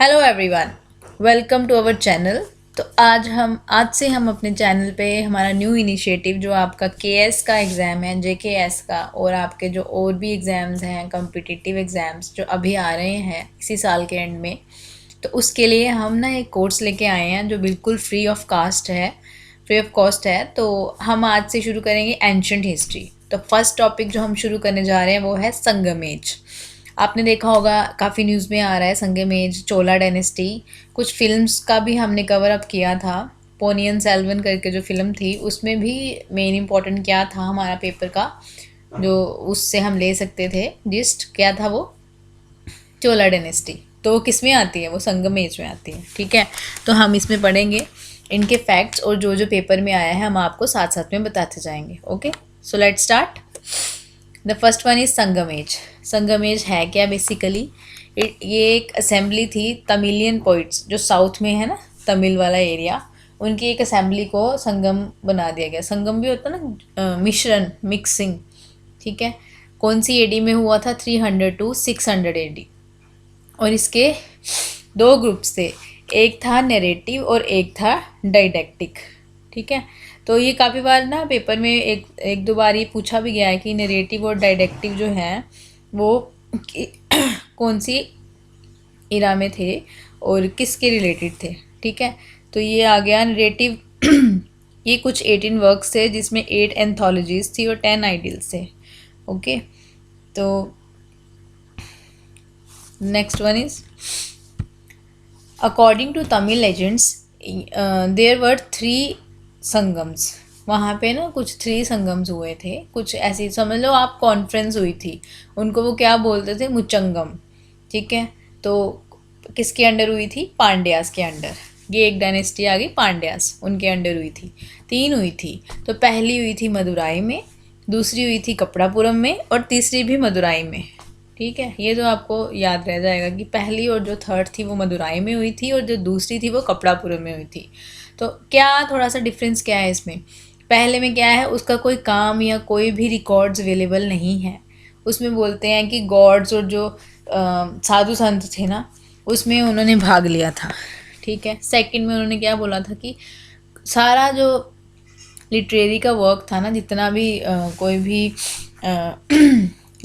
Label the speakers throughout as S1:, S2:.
S1: Hello everyone, welcome to our channel. तो आज से हम अपने चैनल पे हमारा न्यू इनिशिएटिव जो आपका केएस का एग्ज़ाम है, जेकेएस का, और आपके जो और भी एग्ज़ाम्स हैं कॉम्पिटिटिव एग्ज़ाम्स जो अभी आ रहे हैं इसी साल के एंड में, तो उसके लिए हम ना एक कोर्स लेके आए हैं जो बिल्कुल फ्री ऑफ कॉस्ट है। तो हम आज से शुरू करेंगे एंशंट हिस्ट्री। तो फर्स्ट टॉपिक जो हम शुरू करने जा रहे हैं वो है संगमेज। आपने देखा होगा, काफ़ी न्यूज़ में आ रहा है संगमेज, चोला डायनेस्टी। कुछ फिल्म्स का भी हमने कवर अप किया था। पोनियन सेल्वन करके जो फिल्म थी उसमें भी मेन इम्पोर्टेंट क्या था हमारा पेपर का, जो उससे हम ले सकते थे जिस्ट क्या था वो, चोला डायनेस्टी। तो वो किस में आती है, वो संगमेज में आती है। ठीक है, तो हम इसमें पढ़ेंगे इनके फैक्ट्स, और जो जो पेपर में आया है हम आपको साथ साथ में बताते जाएंगे। Okay, so let's start. The first one is Sangam age. Sangam age है क्या बेसिकली? ये एक असेंबली थी तमिलियन पोइट्स जो साउथ में है ना, तमिल वाला एरिया, उनकी एक असेंबली को संगम बना दिया गया। संगम भी होता ना, मिश्रण, मिक्सिंग। ठीक है, कौन सी एडी में हुआ था? 300 टू 600 एडी। और इसके दो ग्रुप्स थे, एक था नैरेटिव और एक था डाइडेक्टिक। ठीक है, तो ये काफ़ी बार ना पेपर में एक एक दो बार ये पूछा भी गया है कि नैरेटिव और डाइडेक्टिव जो है वो कौन सी इरा में थे और किसके रिलेटेड थे। ठीक है, तो ये आ गया नरेटिव। ये कुछ 18 वर्क्स थे जिसमें 8 एंथोलॉजीज थी और 10 आइडियल्स थे। ओके, तो next one is according to Tamil legends there were 3 Sangams. वहाँ पे ना कुछ 3 संगम्स हुए थे, कुछ ऐसी समझ लो आप कॉन्फ्रेंस हुई थी, उनको वो क्या बोलते थे? मुचंगम। ठीक है, तो किसके अंडर हुई थी? पांड्यास के अंडर। ये एक डायनेस्टी आ गई पांड्यास, उनके अंडर हुई थी। 3 हुई थी। तो पहली हुई थी मदुराई में, दूसरी हुई थी कपड़ापुरम में, और तीसरी भी मदुराई में। ठीक है, ये तो आपको याद रह जाएगा कि पहली और जो थर्ड थी वो मदुराई में हुई थी और जो दूसरी थी वो कपड़ापुरम में हुई थी। तो क्या थोड़ा सा डिफरेंस क्या है इसमें? पहले में क्या है, उसका कोई काम या कोई भी रिकॉर्ड्स अवेलेबल नहीं है। उसमें बोलते हैं कि गॉड्स और जो साधु संत थे ना, उसमें उन्होंने भाग लिया था। ठीक है, सेकंड में उन्होंने क्या बोला था कि सारा जो लिटरेरी का वर्क था ना, जितना भी कोई भी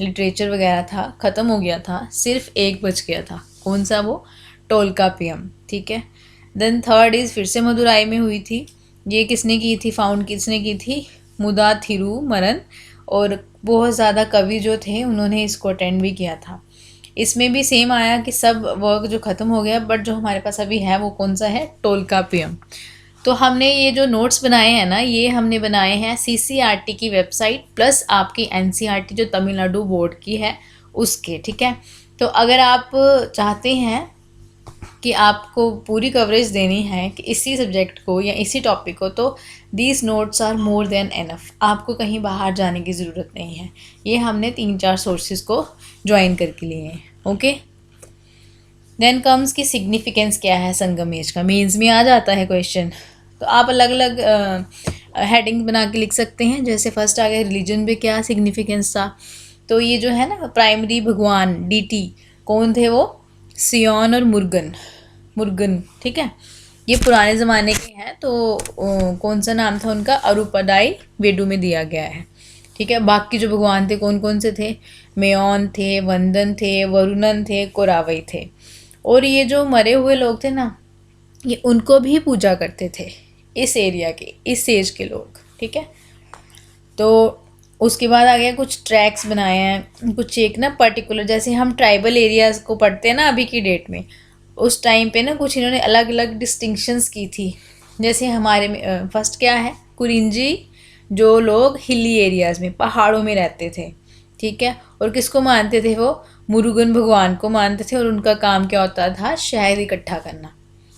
S1: लिटरेचर वगैरह था, ख़त्म हो गया था, सिर्फ एक बच गया था। कौन सा? वो टोलकापियम। ठीक है, देन थर्ड इज़ फिर से मदुराई में हुई थी। ये किसने की थी? फाउंड किसने की थी? मुदा थिरुमरन। और बहुत ज़्यादा कवि जो थे उन्होंने इसको अटेंड भी किया था। इसमें भी सेम आया कि सब वर्क जो ख़त्म हो गया, बट जो हमारे पास अभी है वो कौन सा है? टोलकापियम। तो हमने ये जो नोट्स बनाए हैं ना, ये हमने बनाए हैं सीसीईआरटी की वेबसाइट प्लस आपकी एनसीईआरटी जो तमिलनाडु बोर्ड की है उसके। ठीक है, तो अगर आप चाहते हैं कि आपको पूरी कवरेज देनी है कि इसी सब्जेक्ट को या इसी टॉपिक को, तो these notes are more than enough. आपको कहीं बाहर जाने की ज़रूरत नहीं है। ये हमने 3-4 सोर्सेज को ज्वाइन करके लिए हैं। ओके, देन कम्स की सिग्निफिकेंस क्या है संगमेश का, मेंस में आ जाता है क्वेश्चन। तो आप अलग अलग हेडिंग बना के लिख सकते हैं। जैसे फर्स्ट आ गया रिलीजन पे क्या सिग्निफिकेंस था। तो ये जो है ना प्राइमरी भगवान डीटी कौन थे? वो सियोन और मुर्गन। मुर्गन, ठीक है, ये पुराने ज़माने के हैं। तो कौन सा नाम था उनका? अरुपदाई वेडू में दिया गया है। ठीक है, बाकी जो भगवान थे कौन कौन से थे? मेयोन थे, वंदन थे, वरुणन थे, कोरावई थे। और ये जो मरे हुए लोग थे ना, ये उनको भी पूजा करते थे, इस एरिया के, इस एज के लोग। ठीक है, तो उसके बाद आ गया कुछ ट्रैक्स बनाए हैं, कुछ एक ना पर्टिकुलर, जैसे हम ट्राइबल एरियाज़ को पढ़ते हैं ना अभी की डेट में, उस टाइम पे ना कुछ इन्होंने अलग अलग डिस्टिंक्शंस की थी। जैसे हमारे में फर्स्ट क्या है? कुरिंजी, जो लोग हिली एरियाज़ में, पहाड़ों में रहते थे। ठीक है, और किसको मानते थे वो? मुरुगन भगवान को मानते थे। और उनका काम क्या होता था? शहद इकट्ठा करना।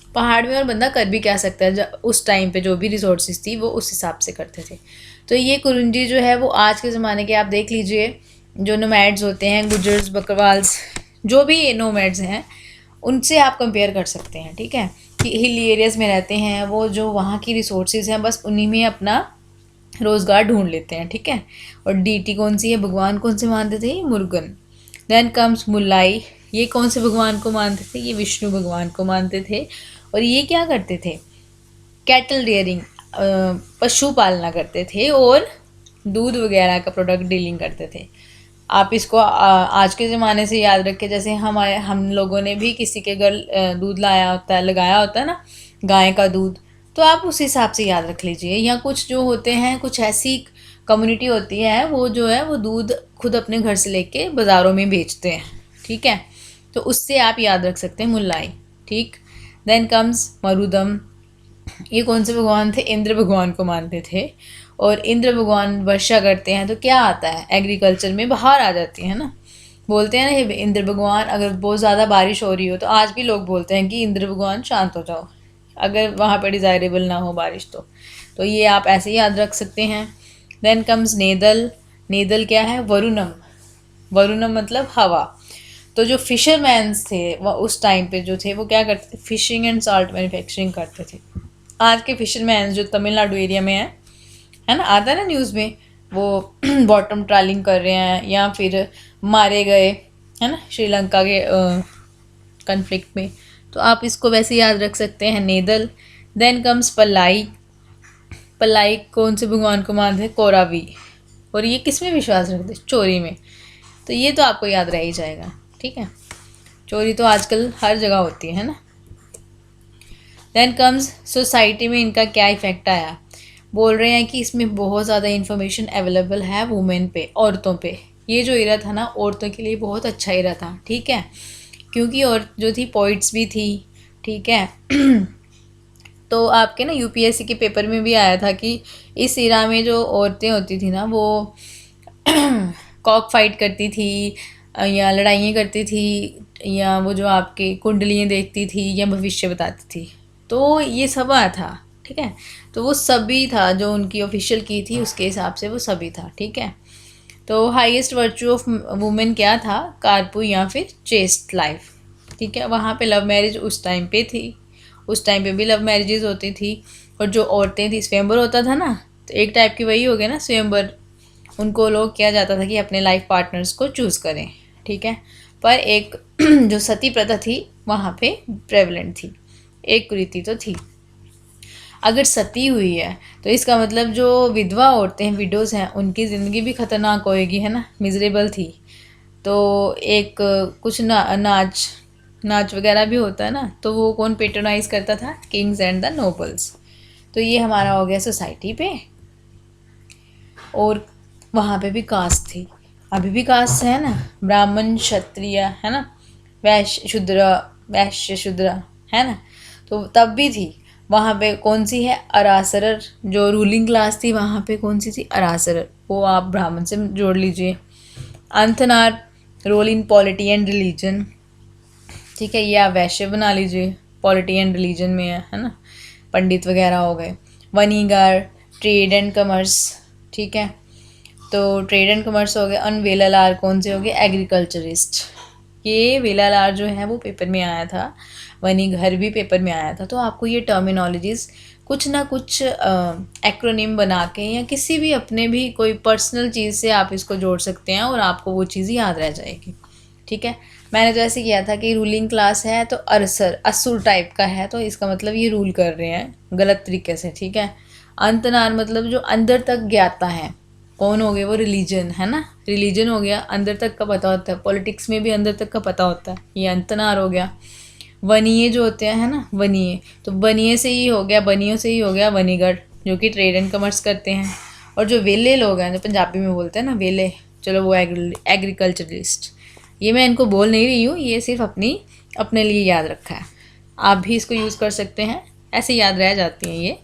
S1: पहाड़ में और बंदा कर भी क्या सकता है, उस टाइम पे जो भी रिसोर्सेज थी वो उस हिसाब से करते थे। तो ये कुरुंजी जो है वो आज के ज़माने के, आप देख लीजिए, जो नोमैड्स होते हैं, गुजर्स, बकरवाल्स, जो भी नोमैड्स हैं, उनसे आप कंपेयर कर सकते हैं। ठीक है, कि हिली एरियाज़ में रहते हैं वो, जो वहाँ की रिसोर्सेज हैं बस उन्हीं में अपना रोज़गार ढूंढ लेते हैं। ठीक है, और डीटी कौन सी है? भगवान कौन से मानते थे? मुर्गन। देन कम्स मुलाई। ये कौन से भगवान को मानते थे? ये विष्णु भगवान को मानते थे। और ये क्या करते थे? कैटल रियरिंग, पशु पालना करते थे और दूध वगैरह का प्रोडक्ट डीलिंग करते थे। आप इसको आज के ज़माने से याद रखें, जैसे हम लोगों ने भी किसी के घर दूध लाया होता है, लगाया होता है ना, गाय का दूध, तो आप उस हिसाब से याद रख लीजिए। या कुछ जो होते हैं, कुछ ऐसी कम्युनिटी होती है वो जो है वो दूध खुद अपने घर से लेके बाज़ारों में बेचते हैं, ठीक है, तो उससे आप याद रख सकते हैं मुल्लाई, ठीक। Then comes Marudam. ये कौन से भगवान थे? इंद्र भगवान को मानते थे। और इंद्र भगवान वर्षा करते हैं तो क्या आता है? एग्रीकल्चर में बाहर आ जाती है ना। बोलते हैं ना ये इंद्र भगवान, अगर बहुत ज़्यादा बारिश हो रही हो तो आज भी लोग बोलते हैं कि इंद्र भगवान शांत हो जाओ, अगर वहाँ पर डिज़ायरेबल ना हो बारिश तो ये आप ऐसे ही याद रख सकते हैं। Then comes नेदल। नेदल क्या है? वरुणम। वरुणम मतलब हवा। तो जो फिशरमैन्स थे वह उस टाइम पे जो थे वो क्या करते थे? फिशिंग एंड साल्ट मैन्युफैक्चरिंग करते थे। आज के फिशरमैन जो तमिलनाडु एरिया में है ना, आता है ना न्यूज़ में, वो बॉटम ट्रॉलिंग कर रहे हैं या फिर मारे गए, है ना, श्रीलंका के कन्फ्लिक्ट में। तो आप इसको वैसे याद रख सकते हैं, नेदल। Then comes पल्लाई। पल्लाई कौन से भगवान को मानते हैं? कोरावी। और ये किस में विश्वास रखते? चोरी में। तो ये तो आपको याद रह ही जाएगा, ठीक है। चोरी तो आजकल हर जगह होती है ना। देन कम्स सोसाइटी में इनका क्या इफ़ेक्ट आया? बोल रहे हैं कि इसमें बहुत ज़्यादा इन्फॉर्मेशन अवेलेबल है वुमेन पे, औरतों पे। ये जो इरा था ना, औरतों के लिए बहुत अच्छा इरा था, ठीक है, क्योंकि और जो थी पॉइंट्स भी थी, ठीक है। तो आपके ना यूपीएससी के पेपर में भी आया था कि इस इरा में जो औरतें होती थी ना वो कॉक फाइट करती थी या लड़ाइयाँ करती थी, या वो जो आपके कुंडलियाँ देखती थी या भविष्य बताती थी, तो ये सब आया था, ठीक है। तो वो सभी था जो उनकी ऑफिशियल की थी, उसके हिसाब से वो सभी था, ठीक है। तो हाईएस्ट वर्च्यू ऑफ वुमेन क्या था? कारपू या फिर चेस्ट लाइफ, ठीक है। वहाँ पे लव मैरिज उस टाइम पे थी, उस टाइम पे भी लव मैरिजेज होती थी। और जो औरतें थी, स्वयंवर होता था ना, तो एक टाइप की वही हो गया ना स्वयंवर, उनको लोग किया जाता था कि अपने लाइफ पार्टनर्स को चूज़ करें, ठीक है। पर एक जो सती प्रथा थी वहाँ पे प्रेवलेंट थी, एक कुरीति तो थी। अगर सती हुई है तो इसका मतलब जो विधवा औरतें हैं, विडोज़ हैं, उनकी ज़िंदगी भी ख़तरनाक होएगी, है ना, मिजरेबल थी। तो एक कुछ नाच वगैरह भी होता है ना, तो वो कौन पेट्रोनाइज करता था? Kings and the nobles. तो ये हमारा हो गया सोसाइटी पे। और वहाँ पे भी कास्ट थी, अभी भी कास्ट है ना, ब्राह्मण क्षत्रिय, है ना, वैश्य शूद्र, है ना। तो तब भी थी। वहाँ पे कौन सी है? अरासरर। जो रूलिंग क्लास थी वहाँ पे कौन सी थी? अरासरर। वो आप ब्राह्मण से जोड़ लीजिए। Anthanar, role in polity and religion, ठीक है, ये आप वैश्य बना लीजिए, पॉलिटी एंड रिलीजन में है ना, पंडित वगैरह हो गए। वनीगार, ट्रेड एंड कमर्स, ठीक है, तो ट्रेड एंड कमर्स हो गए। और वेलालार कौन से हो गए? एग्रीकल्चरिस्ट। ये वेलालार जो है वो पेपर में आया था, वनीघर भी पेपर में आया था। तो आपको ये टर्मिनोलॉजीज़ कुछ ना कुछ एक्रोनिम बना के या किसी भी अपने भी कोई पर्सनल चीज़ से आप इसको जोड़ सकते हैं और आपको वो चीज़ याद रह जाएगी, ठीक है। मैंने तो ऐसे किया था कि रूलिंग क्लास है तो असुर टाइप का है, तो इसका मतलब ये रूल कर रहे हैं गलत तरीके से, ठीक है। अंतनार मतलब जो अंदर तक ज्ञाता है, कौन हो गए? वो रिलीजन, है ना, रिलीजन हो गया, अंदर तक का पता होता है, पॉलिटिक्स में भी अंदर तक का पता होता है, ये अंतनार हो गया। वनीय जो होते हैं, है ना, वनीय, तो वनीय से ही हो गया, बनियों से ही हो गया वनीगढ़, जो कि ट्रेड एंड कमर्स करते हैं। और जो वेले लोग हैं, जो पंजाबी में बोलते हैं ना वेले, चलो वो एग्रीकल्चरिस्ट। ये मैं इनको बोल नहीं रही हूँ, ये सिर्फ अपने लिए याद रखा है, आप भी इसको यूज़ कर सकते हैं, ऐसे याद रह जाती हैं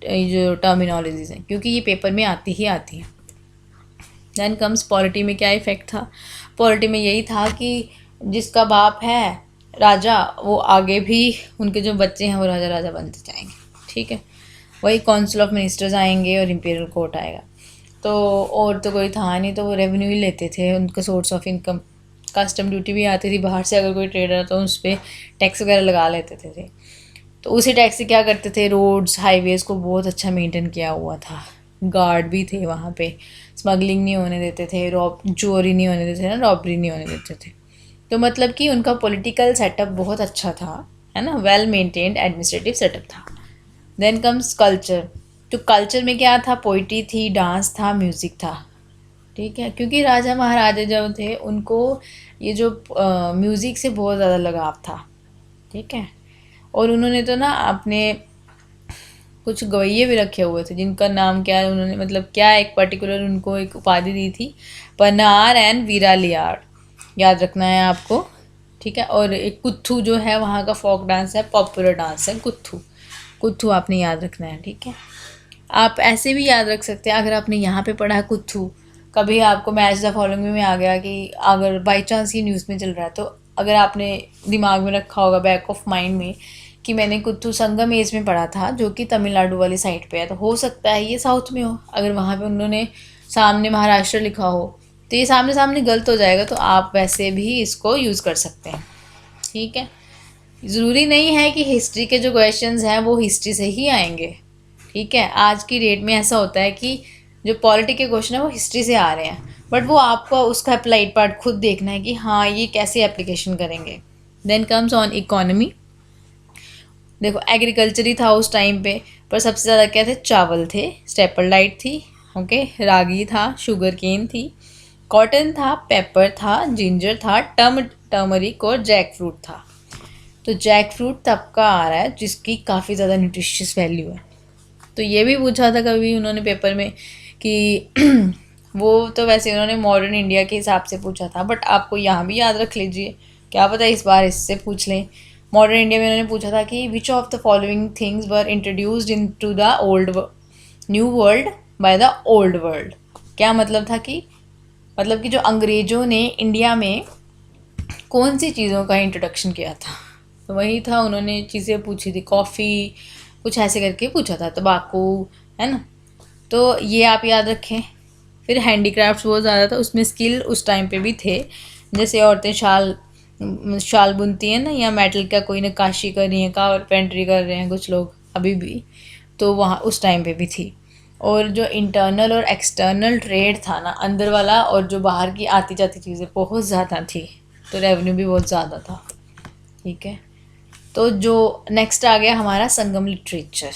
S1: ये जो टर्मिनोलॉजीज़ हैं, क्योंकि ये पेपर में आती ही आती हैं। देन कम्स पॉलिटी में क्या इफ़ेक्ट था? पॉलिटी में यही था कि जिसका बाप है राजा, वो आगे भी उनके जो बच्चे हैं वो राजा राजा बनते जाएंगे, ठीक है। वही काउंसिल ऑफ मिनिस्टर्स आएंगे और इम्पीरियल कोर्ट आएगा। तो और तो कोई था नहीं, तो वो रेवेन्यू ही लेते थे, उनका source of income. Custom duty भी आती थी बाहर से, अगर कोई ट्रेडर तो उस पर टैक्स वगैरह लगा लेते थे। तो उसी टैक्स से क्या करते थे? रोड्स हाईवेज़ को बहुत अच्छा मेंटेन किया हुआ था, गार्ड भी थे वहाँ पे, स्मगलिंग नहीं होने देते थे, चोरी नहीं होने देते थे ना, रॉबरी नहीं होने देते थे। तो मतलब कि उनका पॉलिटिकल सेटअप बहुत अच्छा था, है ना, वेल मेंटेन्ड एडमिनिस्ट्रेटिव सेटअप था। Then comes culture. तो कल्चर में क्या था, पोइट्री थी, डांस था, म्यूज़िक था, ठीक है, क्योंकि राजा महाराजा जो थे उनको ये जो म्यूज़िक से बहुत ज़्यादा लगाव था, ठीक है। और उन्होंने तो ना अपने कुछ गवैये भी रखे हुए थे जिनका नाम क्या है, उन्होंने मतलब क्या एक पर्टिकुलर उनको एक उपाधि दी थी, पन्नार एंड वीरालियार, याद रखना है आपको, ठीक है। और एक कुत्थू जो है वहाँ का फोक डांस है, पॉपुलर डांस है कुत्थू, कुत्थू आपने याद रखना है, ठीक है। आप ऐसे भी याद रख सकते हैं अगर आपने यहाँ पे पढ़ा है कुत्थू, कभी आपको मैच द फॉलोइंग में आ गया कि अगर बाई चांस ये न्यूज़ में चल रहा है, तो अगर आपने दिमाग में रखा होगा बैक ऑफ माइंड में कि मैंने कुत्थू संगम एज में पढ़ा था जो कि तमिलनाडु वाली साइड पे है, तो हो सकता है ये साउथ में हो। अगर वहाँ पे उन्होंने सामने महाराष्ट्र लिखा हो तो ये सामने सामने गलत हो जाएगा, तो आप वैसे भी इसको यूज़ कर सकते हैं, ठीक है। ज़रूरी नहीं है कि हिस्ट्री के जो क्वेश्चंस हैं वो हिस्ट्री से ही आएंगे, ठीक है। आज की डेट में ऐसा होता है कि जो पॉलिटी के क्वेश्चन है वो हिस्ट्री से आ रहे हैं, बट वो आपको उसका अप्लाइड पार्ट खुद देखना है कि हाँ ये कैसे एप्लीकेशन करेंगे। Then comes on economy. देखो एग्रीकल्चर ही था उस टाइम पे, पर सबसे ज़्यादा क्या थे, चावल थे, स्टेपल डाइट थी, ओके, रागी था, शुगर केन थी, कॉटन था, पेपर था, जिंजर था, टर्मरिक और जैक फ्रूट था। तो जैक फ्रूट तब का आ रहा है जिसकी काफ़ी ज़्यादा न्यूट्रिशियस वैल्यू है। तो ये भी पूछा था कभी उन्होंने पेपर में कि वो तो वैसे उन्होंने मॉडर्न इंडिया के हिसाब से पूछा था, बट आपको यहाँ भी याद रख लीजिए, क्या पता इस बार इससे पूछ लें। मॉडर्न इंडिया में उन्होंने पूछा था कि which of the following things were introduced into the old new world by the old world. क्या मतलब था कि मतलब कि जो अंग्रेज़ों ने इंडिया में कौन सी चीज़ों का इंट्रोडक्शन किया था, तो वही था, उन्होंने चीज़ें पूछी थी, कॉफ़ी कुछ ऐसे करके पूछा था, तम्बाकू, है ना। तो ये आप याद रखें। फिर हैंडीक्राफ्ट्स बहुत ज़्यादा था, उसमें स्किल उस टाइम पे भी थे, जैसे औरतें शाल शाल बुनती हैं ना, या मेटल का कोई नक्काशी कर रही हैं, कारपेंट्री कर रहे हैं कुछ लोग अभी भी, तो वहाँ उस टाइम पे भी थी। और जो इंटरनल और एक्सटर्नल ट्रेड था ना, अंदर वाला और जो बाहर की आती जाती चीज़ें बहुत ज़्यादा थी, तो रेवेन्यू भी बहुत ज़्यादा था, ठीक है। तो जो नेक्स्ट आ गया हमारा संगम लिटरेचर।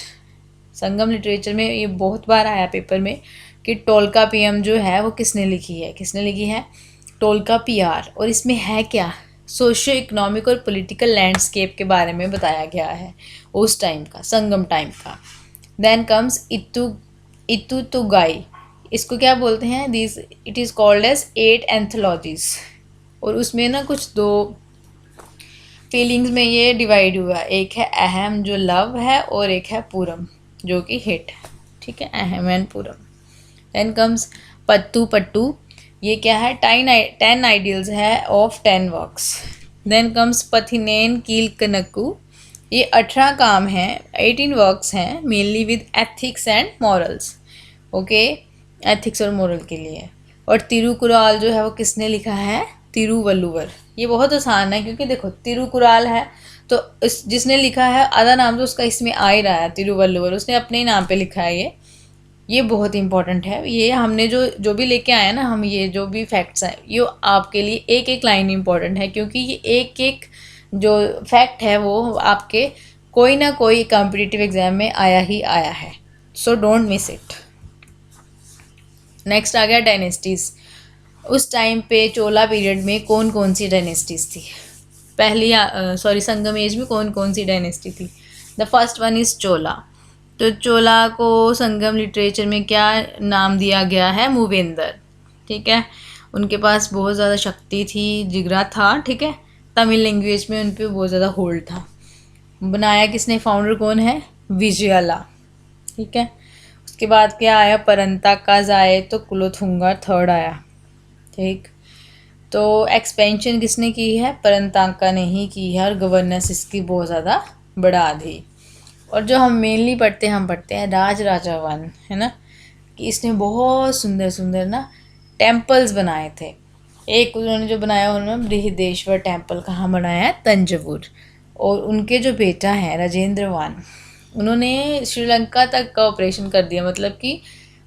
S1: संगम लिटरेचर में ये बहुत बार आया पेपर में कि टोलका पीएम जो है वो किसने लिखी है, किसने लिखी है, टोलका पीआर। और इसमें है क्या, सोशियो इकोनॉमिक और पॉलिटिकल लैंडस्केप के बारे में बताया गया है उस टाइम का, संगम टाइम का। देन कम्स इतुतुगाई, इसको क्या बोलते हैं, this it is called as 8 anthologies. और उसमें ना कुछ दो फीलिंग्स में ये डिवाइड हुआ, एक है अहम जो लव है और एक है पूरम जो कि हिट है, ठीक है, अहम एंड पूरम। देन कम्स पत्तू पट्टू, ये क्या है, 10 आइडियल्स है ऑफ 10 वर्क्स। देन कम्स पथिनेन कील कनक्कू, ये 18 काम हैं, 18 वर्क्स हैं, mainly with ethics and morals, okay, ethics और मॉरल के लिए। और तिरुकुराल जो है वो किसने लिखा है, तिरुवल्लुवर। ये बहुत आसान है क्योंकि देखो तिरुकुराल है तो इस जिसने लिखा है आधा नाम तो उसका इसमें आ ही रहा है, तिरुवल्लुवर, उसने अपने ही नाम पे लिखा है। ये बहुत इंपॉर्टेंट है। ये हमने जो जो भी लेके आए ना, हम ये जो भी फैक्ट्स हैं ये आपके लिए एक एक लाइन इंपॉर्टेंट है, क्योंकि ये एक एक जो फैक्ट है वो आपके कोई ना कोई कॉम्पिटिटिव एग्जाम में आया ही आया है, so don't miss it. Next आ गया डायनेस्टीज़। उस टाइम पे चोला पीरियड में कौन कौन सी डायनेस्टीज़ थी, पहली संगम एज में कौन कौन सी डायनेस्टी थी। द फर्स्ट वन इज़ चोला। तो चोला को संगम लिटरेचर में क्या नाम दिया गया है, मूवेंदर, ठीक है। उनके पास बहुत ज़्यादा शक्ति थी, जिगरा था, ठीक है। तमिल लैंग्वेज में उन पर बहुत ज़्यादा होल्ड था। बनाया किसने, फाउंडर कौन है, विजयाला, ठीक है। उसके बाद क्या आया, परंतका जाए तो कुलोथुंगा थर्ड आया, ठीक। तो एक्सपेंशन किसने की है, परंतका ने ही की है, और गवर्नेंस इसकी बहुत ज़्यादा बढ़ा दी। और जो हम मेनली पढ़ते हैं, हम पढ़ते हैं राज राजा वन, है ना, कि इसने बहुत सुंदर सुंदर ना टेम्पल्स बनाए थे। एक उन्होंने जो बनाया उन्होंने बृहदेश्वर टेम्पल कहाँ बनाया है, तंजवुर। और उनके जो बेटा हैं राजेंद्र वन, उन्होंने श्रीलंका तक का ऑपरेशन कर दिया, मतलब कि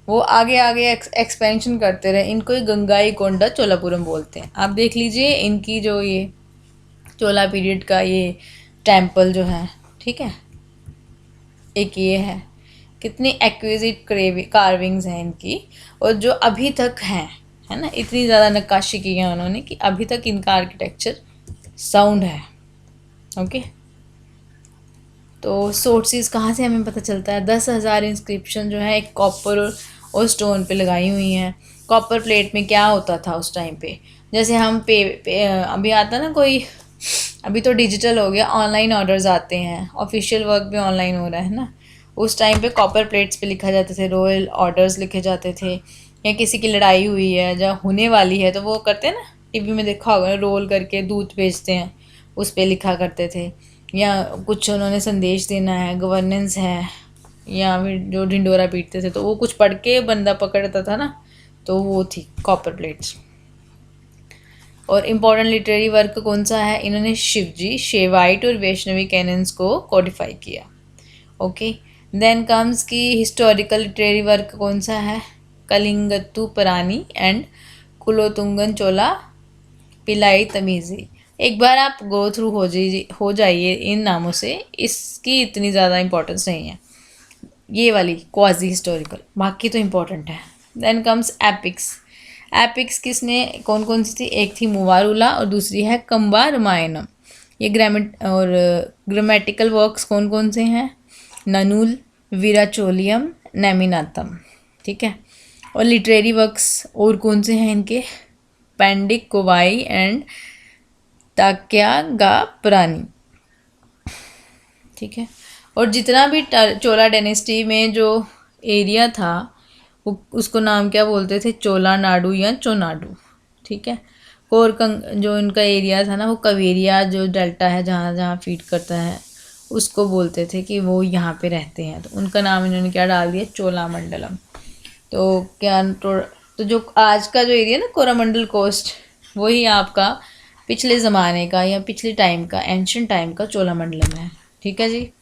S1: वो आगे आगे एक्सपेंशन करते रहे, इनको ही गंगाईकोंडा चोलापुरम बोलते हैं। आप देख लीजिए इनकी जो ये चोला पीरियड का ये टेम्पल जो है, ठीक है, एक ये है कितनी एक्विजिट कार्विंग्स हैं इनकी, और जो अभी तक हैं, है ना, इतनी ज़्यादा नक्काशी की है उन्होंने कि अभी तक इनका आर्किटेक्चर साउंड है। ओके, तो सोर्सेज कहाँ से हमें पता चलता है? 10,000 इंस्क्रिप्शन जो है एक कॉपर और स्टोन पे लगाई हुई हैं। कॉपर प्लेट में क्या होता था उस टाइम पे, जैसे हम पे अभी आता ना कोई, अभी तो डिजिटल हो गया, ऑनलाइन ऑर्डर्स आते हैं, ऑफिशियल वर्क भी ऑनलाइन हो रहा है ना। उस टाइम पे कॉपर प्लेट्स पे लिखा जाते थे, रॉयल ऑर्डर्स लिखे जाते थे, या किसी की लड़ाई हुई है या होने वाली है तो वो करते हैं ना, टिवी में देखा होगा, रोल करके दूध भेजते हैं, उस पर लिखा करते थे। या कुछ उन्होंने संदेश देना है, गवर्नेंस है, या फिर जो ढिंडोरा पीटते थे तो वो कुछ पढ़ के बंदा पकड़ता था ना, तो वो थी कॉपर प्लेट्स। और इम्पॉर्टेंट लिटरेरी वर्क कौन सा है? इन्होंने शिवजी, शेवाइट और वैष्णवी कैनन्स को कोडिफाई किया। ओके, देन कम्स की हिस्टोरिकल लिटरेरी वर्क कौन सा है? कलिंगत्तु परानी एंड कुलोतुंगन चोला पिलाई तमीज़ी। एक बार आप गो थ्रू हो जाइए इन नामों से, इसकी इतनी ज़्यादा इंपॉर्टेंस नहीं है, ये वाली क्वाजी हिस्टोरिकल, बाकी तो इम्पोर्टेंट है। Then comes epics. एपिक्स किसने, कौन कौन सी थी? एक थी मुवारुला और दूसरी है कंबा रामायणम। ये ग्रामेटिकल वर्क्स कौन कौन से हैं? ननुल, वीराचोलियम, नेमिनाथम, ठीक है। और लिटरेरी वर्क्स और कौन से हैं इनके? पेंडिक कोवाई एंड ताक्या पुरानी, ठीक है। और जितना भी चोला डायनेस्टी में जो एरिया था वो उसको नाम क्या बोलते थे? चोला नाडु या चोनाडु, ठीक है। कोरकंग जो इनका एरिया था ना, वो कवेरिया जो डेल्टा है जहाँ जहाँ फीड करता है उसको बोलते थे कि वो यहाँ पे रहते हैं, तो उनका नाम इन्होंने क्या डाल दिया? चोला मंडलम। तो क्या तो जो आज का जो एरिया ना कोरामंडल कोस्ट, वही आपका पिछले ज़माने का या पिछले टाइम का, एंशियंट टाइम का चोलामंडलम है, ठीक है जी,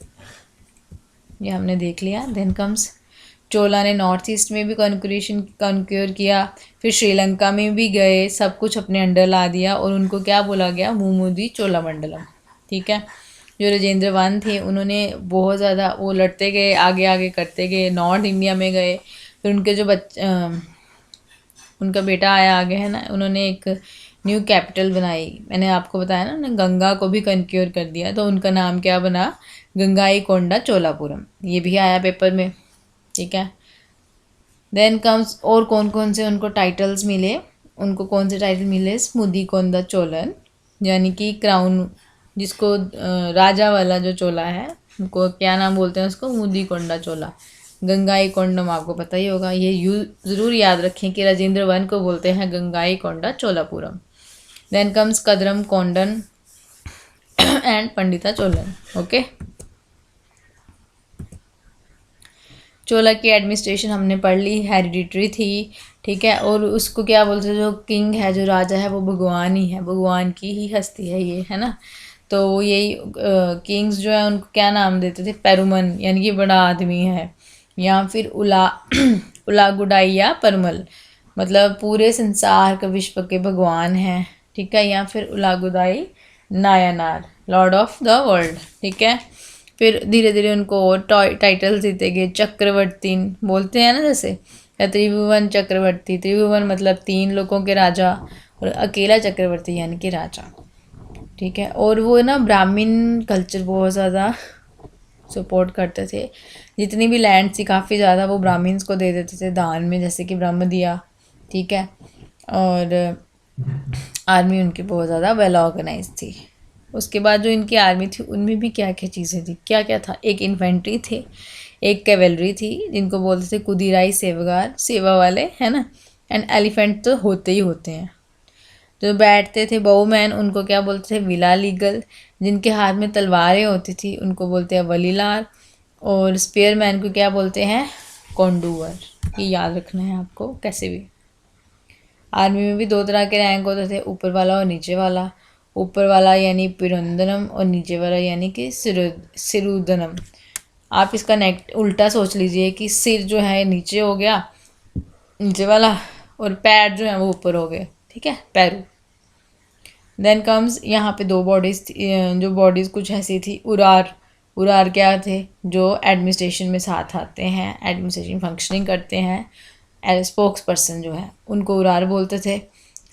S1: ये हमने देख लिया। देन कम्स चोला ने नॉर्थ ईस्ट में भी कॉन्क्योर किया, फिर श्रीलंका में भी गए, सब कुछ अपने अंडर ला दिया, और उनको क्या बोला गया? मुमुदी चोलामंडलम, ठीक है। जो राजेंद्र वन थे उन्होंने बहुत ज़्यादा वो लड़ते गए, आगे आगे करते गए, नॉर्थ इंडिया में गए, फिर उनके जो उनका बेटा आया आगे है ना, उन्होंने एक न्यू कैपिटल बनाई, मैंने आपको बताया ना, उन्होंने गंगा को भी कन्क्योर कर दिया, तो उनका नाम क्या बना? गंगाईकोंडा चोलापुरम, ये भी आया पेपर में, ठीक है। देन कम्स और कौन कौन से उनको टाइटल्स मिले? उनको कौन से टाइटल मिले? स्मुदीकोंदा चोलन, यानी कि क्राउन, जिसको राजा वाला जो चोला है उनको क्या नाम बोलते हैं? उसको मुदीकोंडा चोला। गंगाईकोंडम आपको पता ही होगा, ये ज़रूर याद रखें कि राजेंद्र वन को बोलते हैं Gangaikonda Cholapuram. Then comes Kadaram Kondan and Pandita Cholan. Okay, चोला की एडमिनिस्ट्रेशन हमने पढ़ ली, हेरिडिटरी थी, ठीक है। और उसको क्या बोलते हैं? जो किंग है, जो राजा है, वो भगवान ही है, भगवान की ही हस्ती है ये, है ना। तो यही किंग्स जो है उनको क्या नाम देते थे? पेरुमन, यानी कि बड़ा आदमी है, या फिर उलागुडाइया परमल, मतलब पूरे संसार का, विश्व के भगवान हैं, ठीक है। या फिर Ulagudai Nayanar, lord of the world, ठीक है। फिर धीरे धीरे उनको और टाइटल्स देते गए, चक्रवर्ती बोलते हैं ना, जैसे त्रिभुवन चक्रवर्ती, त्रिभुवन मतलब 3 लोगों के राजा, और अकेला चक्रवर्ती यानी कि राजा, ठीक है। और वो ना ब्राह्मण कल्चर बहुत ज़्यादा सपोर्ट करते थे, जितनी भी लैंड थी काफ़ी ज़्यादा वो ब्राह्मण्स को दे देते थे दान में, जैसे कि ब्रह्म दिया, ठीक है। और आर्मी उनकी बहुत ज़्यादा वेल ऑर्गेनाइज थी। उसके बाद जो इनकी आर्मी थी उनमें भी क्या क्या चीज़ें थी, क्या क्या था? एक इन्फेंट्री थे, एक कैवलरी थी जिनको बोलते थे कुदिराई सेवगार, सेवा वाले, है ना। एंड एलिफेंट तो होते ही होते हैं। जो बैठते थे बहुमैन, उनको क्या बोलते थे? Villa legal. जिनके हाथ में तलवारें होती थी उनको बोलते हैं वलीलार। और स्पेयर मैन को क्या बोलते हैं? कोंडूवर। ये याद रखना है आपको कैसे भी। आर्मी में भी 2 तरह के रैंक होते थे, ऊपर वाला और नीचे वाला। ऊपर वाला यानी पिरुंदनम और नीचे वाला यानी कि सिरुदनम। आप इसका नेक्ट उल्टा सोच लीजिए कि सिर जो है नीचे हो गया नीचे वाला, और पैर जो है वो ऊपर हो गए, ठीक है, पैरू। देन कम्स यहाँ पे दो बॉडीज, जो बॉडीज़ कुछ ऐसी थी, उरार। उरार क्या थे, जो एडमिनिस्ट्रेशन में साथ आते हैं, एडमिनिस्ट्रेशन फंक्शनिंग करते हैं, स्पोक्स पर्सन जो है उनको उरार बोलते थे।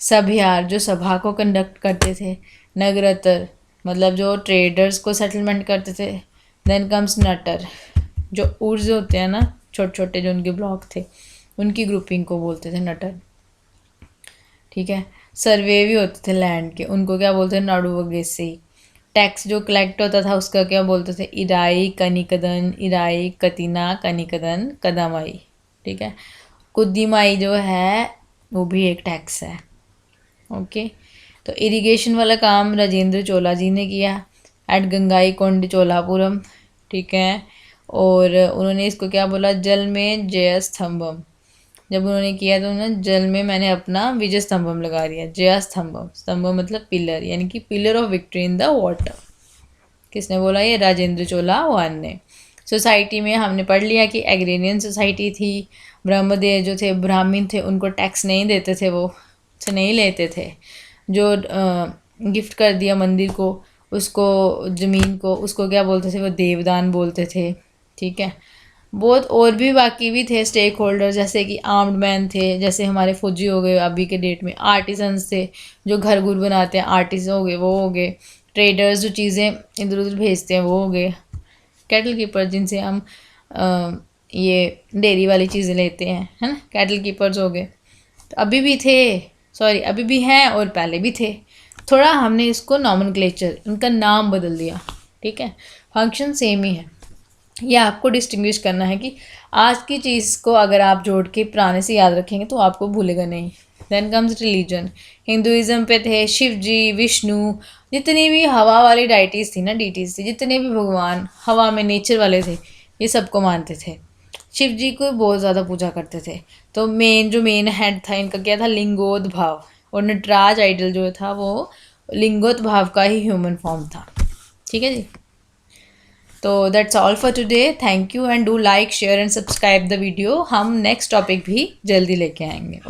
S1: सभयार, जो सभा को कंडक्ट करते थे। नगरतर, मतलब जो ट्रेडर्स को सेटलमेंट करते थे। देन कम्स नटर, जो उर्ज होते हैं ना, छोटे छोटे जो उनके ब्लॉक थे, उनकी ग्रुपिंग को बोलते थे नटर, ठीक है। सर्वे भी होते थे लैंड के, उनको क्या बोलते थे, नाडू वगेसी। टैक्स जो कलेक्ट होता था उसका क्या बोलते थे, इराई कनिकदन, इराई कतिना कनिकदन कदमाई, ठीक है। कुद्दीमाई जो है वो भी एक टैक्स है, ओके। तो इरिगेशन वाला काम राजेंद्र चोला जी ने किया एट गंगाई कोंड चोलापुरम, ठीक है। और उन्होंने इसको क्या बोला, जल में जय स्तंभम। जब उन्होंने किया तो उन्होंने जल में मैंने अपना विजय स्तंभम लगा दिया, जय स्तंभम। स्तंभम मतलब पिलर, यानी कि pillar of victory in the water. किसने बोला, ये राजेंद्र चोला वन ने। सोसाइटी में हमने पढ़ लिया कि एग्रेरियन सोसाइटी थी। ब्रह्मदेव जो थे, ब्राह्मण थे, उनको टैक्स नहीं देते थे, वो से नहीं लेते थे। जो गिफ्ट कर दिया मंदिर को, उसको, ज़मीन को, उसको क्या बोलते थे, वो देवदान बोलते थे, ठीक है। बहुत और भी बाकी भी थे स्टेक होल्डर, जैसे कि आर्म्ड मैन थे, जैसे हमारे फौजी हो गए अभी के डेट में। आर्टिसंस थे, जो घर गुर बनाते हैं, आर्टिस्ट हो गए, वो हो गए। ट्रेडर्स, जो चीज़ें इधर उधर भेजते हैं, वो हो गए। कैटल कीपर, जिनसे हम ये डेयरी वाली चीज़ें लेते हैं, है ना, कैटल कीपर्स हो गए। तो अभी भी थे, सॉरी अभी भी हैं और पहले भी थे। थोड़ा हमने इसको नॉमेनक्लेचर, इनका नाम बदल दिया, ठीक है। फंक्शन सेम ही है। ये आपको डिस्टिंग्विश करना है कि आज की चीज़ को अगर आप जोड़ के पुराने से याद रखेंगे तो आपको भूलेगा नहीं। Then comes religion. हिंदुज़म पे थे शिव जी, विष्णु, जितनी भी हवा वाली डाइटीज़ थी ना, डीटीज़ थी, जितने भी भगवान हवा में नेचर वाले थे, ये सबको मानते थे। शिव जी को बहुत ज़्यादा पूजा करते थे। तो मेन हेड था इनका क्या था, लिंगोद भाव। और नटराज आइडल जो था वो लिंगोद भाव का ही ह्यूमन फॉर्म था, ठीक है जी। तो that's all for today, thank you and do like share and subscribe the video. हम नेक्स्ट टॉपिक भी जल्दी लेके आएंगे।